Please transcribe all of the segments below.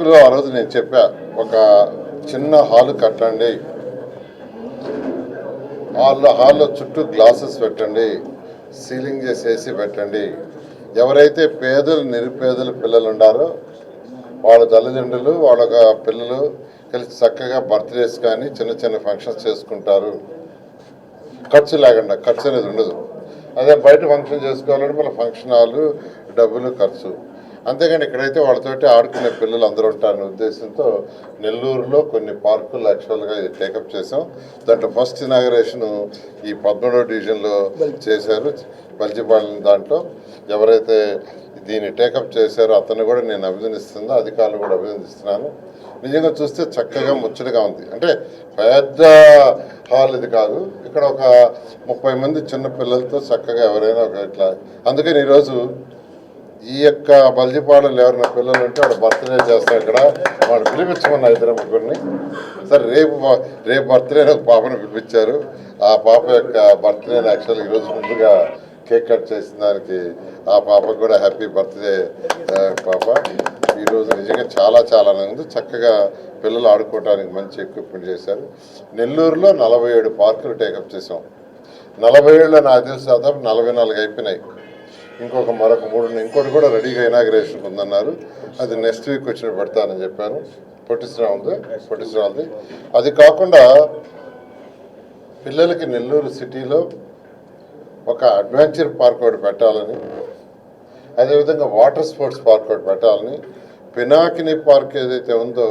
పార్కులో ఆ రోజు నేను చెప్పా, ఒక చిన్న హాల్ కట్టండి, హాల్లో చుట్టూ గ్లాసెస్ పెట్టండి, సీలింగ్ చేసి ఏసీ పెట్టండి. ఎవరైతే పేదలు నిరుపేదలు పిల్లలు ఉండారో వాళ్ళ తల్లిదండ్రులు వాళ్ళ పిల్లలు కలిసి చక్కగా బర్త్డేస్ కానీ చిన్న చిన్న ఫంక్షన్స్ చేసుకుంటారు. ఖర్చు లేకుండా, ఖర్చు అనేది ఉండదు. అదే బయట ఫంక్షన్ చేసుకోవాలంటే మన ఫంక్షన్ హాల్ డబ్బులు ఖర్చు. అంతేగాని ఇక్కడైతే వాళ్ళతోటి ఆడుకునే పిల్లలు అందరూ ఉంటారనే ఉద్దేశంతో నెల్లూరులో కొన్ని పార్కులు యాక్చువల్గా ఇది టేకప్ చేసాం. దాంట్లో ఫస్ట్ ఇనాగరేషన్ ఈ 17వ డివిజన్లో చేశారు, బల్జిపాలెం. దాంట్లో ఎవరైతే దీన్ని టేకప్ చేశారో అతన్ని కూడా నేను అభినందిస్తున్నా, అధికారులు కూడా అభినందిస్తున్నాను. నిజంగా చూస్తే చక్కగా ముచ్చటగా ఉంది. అంటే పెద్ద హాల్ ఇది కాదు, ఇక్కడ ఒక 30 మంది చిన్న పిల్లలతో చక్కగా ఎవరైనా ఒక ఇట్లా. అందుకని ఈరోజు ఈ యొక్క బల్జిపాడులు ఎవరైనా పిల్లలు ఉంటే వాడు బర్త్డే చేస్తాం, ఇక్కడ వాడు పిలిపించమన్న 2-3 సరే. రేపు బర్త్డే ఒక పాపను పిలిపించారు. ఆ పాప యొక్క బర్త్డేని యాక్చువల్గా ఈరోజు ముందుగా కేక్ కట్ చేసిన దానికి ఆ పాపకు కూడా హ్యాపీ బర్త్డే పాప. ఈరోజు నిజంగా చాలా చాలా ఉంది. చక్కగా పిల్లలు ఆడుకోవడానికి మంచి ఎక్విప్మెంట్ చేశారు. నెల్లూరులో 47 పార్కులు టేకప్ చేసాం. 47లో నాకు తెలిసి దాదాపు 44 అయిపోయినాయి. మరొక 3 ఇంకోటి కూడా రెడీగా ఇనాగ్రేషన్ ఉందన్నారు. అది నెక్స్ట్ వీక్ వచ్చిన పెడతానని చెప్పాను. పొట్టిశ్రావణి. అది కాకుండా పిల్లలకి నెల్లూరు సిటీలో ఒక అడ్వెంచర్ పార్క్ ఒకటి పెట్టాలని, అదేవిధంగా వాటర్ స్పోర్ట్స్ పార్క్ ఒకటి పెట్టాలని, పినాకిని పార్క్ ఏదైతే ఉందో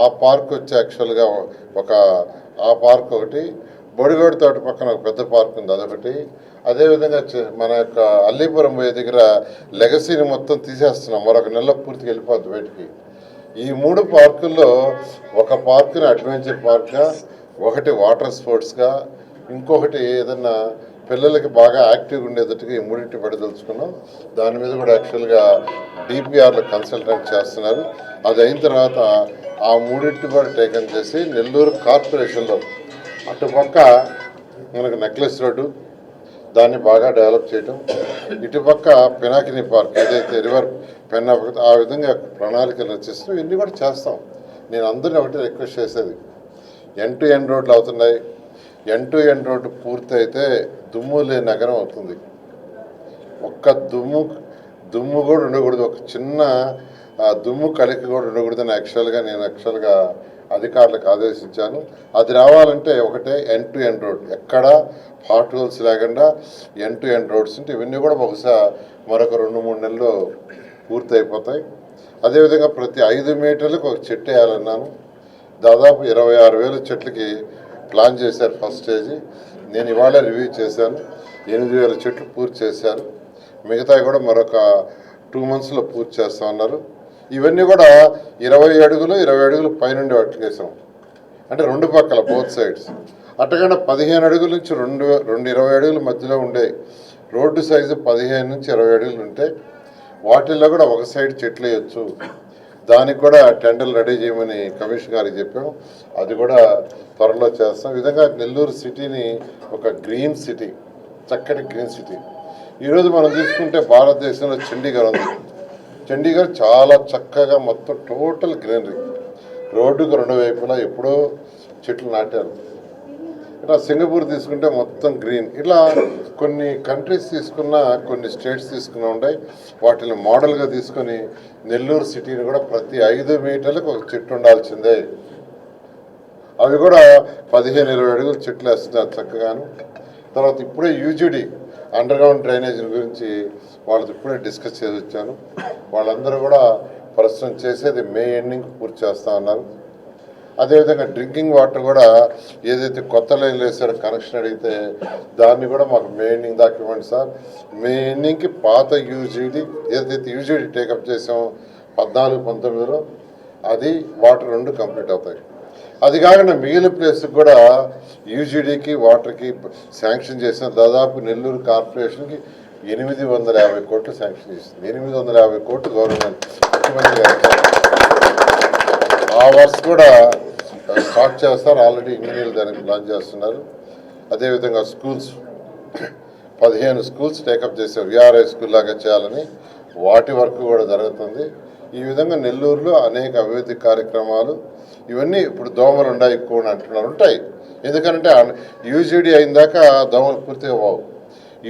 ఆ పార్క్ వచ్చి యాక్చువల్గా ఆ పార్క్ ఒకటి, బొడిగోడు తోట పక్కన ఒక పెద్ద పార్క్ ఉంది అదొకటి. అదేవిధంగా మన యొక్క అల్లీపురం పోయే దగ్గర లెగసీని మొత్తం తీసేస్తున్నాం, మరొక నెలలో పూర్తిగా వెళ్ళిపోద్ది బయటికి. ఈ 3 పార్కుల్లో ఒక పార్కుని అడ్వెంచర్ పార్క్గా, ఒకటి వాటర్ స్పోర్ట్స్గా, ఇంకొకటి ఏదన్నా పిల్లలకి బాగా యాక్టివ్గా ఉండేటట్టుగా ఈ 3 పెడదలుచుకున్నాం. దాని మీద కూడా యాక్చువల్గా డిపిఆర్లో కన్సల్టెంట్ చేస్తున్నారు. అది అయిన తర్వాత ఆ 3 కూడా టేకన్ చేసి నెల్లూరు కార్పొరేషన్లో అటుపక్క మనకు నెక్లెస్ రోడ్డు దాన్ని బాగా డెవలప్ చేయటం, ఇటుపక్క పినాకిని పార్క్ ఏదైతే రివర్ పెన్నా ఆ విధంగా ప్రణాళికలు రచిస్తాం. ఇవన్నీ కూడా చేస్తాం. నేను అందరినీ ఒకటి రిక్వెస్ట్ చేసేది, end-to-end రోడ్లు అవుతున్నాయి. end-to-end రోడ్డు పూర్తయితే దుమ్ము లేని నగరం అవుతుంది. ఒక్క దుమ్ము కూడా ఉండకూడదు, ఒక చిన్న దుమ్ము కలికి కూడా ఉండకూడదని నేను అధికారులకు ఆదేశించాను. అది రావాలంటే ఒకటే end-to-end రోడ్, ఎక్కడ హాట్ హోల్స్ లేకుండా end-to-end రోడ్స్ ఉంటే ఇవన్నీ కూడా బహుశా మరొక 2-3 నెలల్లో పూర్తి అయిపోతాయి. అదేవిధంగా ప్రతి 5 మీటర్లకు ఒక చెట్టు వేయాలన్నాను. దాదాపు 26,000 చెట్లకి ప్లాన్ చేశారు ఫస్ట్ స్టేజీ. నేను ఇవాళ రివ్యూ చేశాను, 8,000 చెట్లు పూర్తి చేశారు. మిగతా కూడా మరొక 2 monthsలో పూర్తి చేస్తామన్నారు. ఇవన్నీ కూడా 20 అడుగులు పైనుండి వేసాం, అంటే 2 పక్కల బోత్ సైడ్స్. అట్టకుండా 15 అడుగుల నుంచి 20 అడుగుల మధ్యలో ఉండే రోడ్డు సైజు 15 నుంచి 20 అడుగులు ఉంటే వాటిల్లో కూడా ఒక సైడ్ చెట్లు వేయచ్చు. దానికి కూడా టెండర్లు రెడీ చేయమని కమిషనర్ గారికి చెప్పాం. అది కూడా త్వరలో చేస్తాం. ఈ విధంగా నెల్లూరు సిటీని ఒక గ్రీన్ సిటీ, చక్కటి గ్రీన్ సిటీ. ఈరోజు మనం తీసుకుంటే భారతదేశంలో చండీగఢ్ ఉంది. చండీగఢ్ చాలా చక్కగా మొత్తం టోటల్ గ్రీనరీ, రోడ్డుకు 2 వైపులా ఎప్పుడో చెట్లు నాటారు. ఇట్లా సింగపూర్ తీసుకుంటే మొత్తం గ్రీన్. ఇట్లా కొన్ని కంట్రీస్ తీసుకున్నా, కొన్ని స్టేట్స్ తీసుకున్నా ఉంటాయి. వాటిని మోడల్గా తీసుకొని నెల్లూరు సిటీని కూడా ప్రతి 5 మీటర్లకు ఒక చెట్టు ఉండాల్సిందే. అవి కూడా 15-20 అడుగులు చెట్లు వేస్తున్నారు చక్కగాను. తర్వాత ఇప్పుడే యూజీడీ అండర్గ్రౌండ్ డ్రైనేజీ గురించి వాళ్ళతో ఇప్పుడే డిస్కస్ చేసి వచ్చాను. వాళ్ళందరూ కూడా ప్రస్తుతం చేసేది మే ఎండింగ్ పూర్తి చేస్తా ఉన్నారు. అదేవిధంగా డ్రింకింగ్ వాటర్ కూడా ఏదైతే కొత్త లైన్లు వేసారో కనెక్షన్ అడిగితే దాన్ని కూడా మాకు మే ఎండింగ్ దాకా ఇవ్వండి సార్. మే ఎండింగ్కి పాత యూజీడీ ఏదైతే యూజీడీ టేకప్ చేసామో 14-19లో అది వాటర్ 2 కంప్లీట్ అవుతాయి. అది కాకుండా మిగిలిన ప్లేస్కి కూడా యూజీడీకి వాటర్కి శాంక్షన్ చేసిన దాదాపు నెల్లూరు కార్పొరేషన్కి 850 కోట్లు శాంక్షన్ చేసింది. 850 కోట్లు గవర్నమెంట్ ముఖ్యమంత్రి గారు ఆ వర్క్స్ కూడా స్టార్ట్ చేస్తారు. ఆల్రెడీ ఇంజనీర్లు దానికి ప్లాన్ చేస్తున్నారు. అదేవిధంగా స్కూల్స్ 15 స్కూల్స్ టేకప్ చేసే విఆర్ఐ స్కూల్ లాగా చేయాలని వాటి వర్క్ కూడా జరుగుతుంది. ఈ విధంగా నెల్లూరులో అనేక అభివృద్ధి కార్యక్రమాలు ఇవన్నీ ఇప్పుడు దోమలు ఉన్నాయి ఎక్కువ అని అంటున్నారు, ఉంటాయి. ఎందుకంటే యూజీడీ అయిన దాకా దోమలు పూర్తిగా పోవు.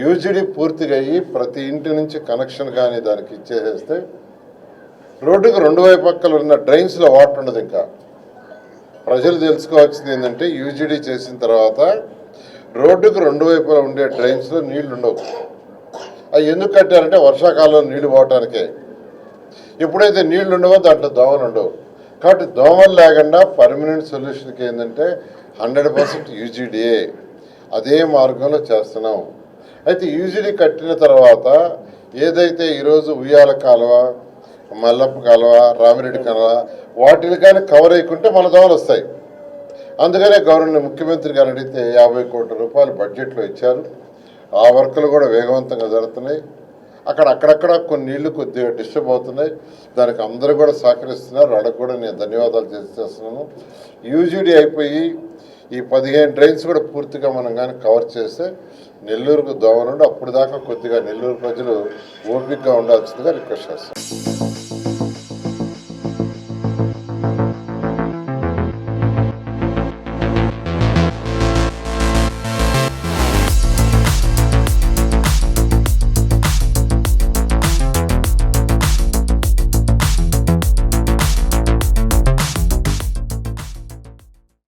యూజీడీ పూర్తిగా అయ్యి ప్రతి ఇంటి నుంచి కనెక్షన్ కానీ దానికి ఇచ్చేసేస్తే రోడ్డుకు రెండు వైపు పక్కలు ఉన్న డ్రైన్స్లో వాటర్ ఉండదు. ఇంకా ప్రజలు తెలుసుకోవాల్సింది ఏంటంటే యూజీడీ చేసిన తర్వాత రోడ్డుకు రెండు వైపులా ఉండే డ్రైన్స్లో నీళ్లు ఉండవు. అవి ఎందుకు కట్టారంటే వర్షాకాలంలో నీళ్లు పోవటానికే. ఎప్పుడైతే నీళ్లు ఉండవో దాంట్లో దోమలు ఉండవు. కాబట్టి దోమలు లేకుండా పర్మనెంట్ సొల్యూషన్కి ఏంటంటే 100% యూజీడీఏ అదే మార్గంలో చేస్తున్నాం. అయితే యూజీడీ కట్టిన తర్వాత ఏదైతే ఈరోజు ఉయ్యాల కాలువ, మల్లప్ప కాలువ, రామిరెడ్డి కాలువ వాటిని కానీ కవర్ అయ్యకుంటే మన దోమలు వస్తాయి. అందుకనే గవర్నమెంట్ ముఖ్యమంత్రి గారు అడిగితే 50 కోట్ల రూపాయలు బడ్జెట్లో ఇచ్చారు. ఆ వర్కులు కూడా వేగవంతంగా జరుగుతున్నాయి. అక్కడక్కడ కొన్ని నీళ్లు కొద్దిగా డిస్టర్బ్ అవుతున్నాయి. దానికి అందరూ కూడా సహకరిస్తున్నారు. వాళ్ళకు కూడా నేను ధన్యవాదాలు చేస్తున్నాను. యూజీడీ అయిపోయి ఈ 15 డ్రైన్స్ కూడా పూర్తిగా మనం కానీ కవర్ చేస్తే నెల్లూరుకు దోమలుండి అప్పుడు దాకా కొద్దిగా నెల్లూరు ప్రజలు ఓపికగా ఉండాల్సిందిగా రిక్వెస్ట్ చేస్తాను.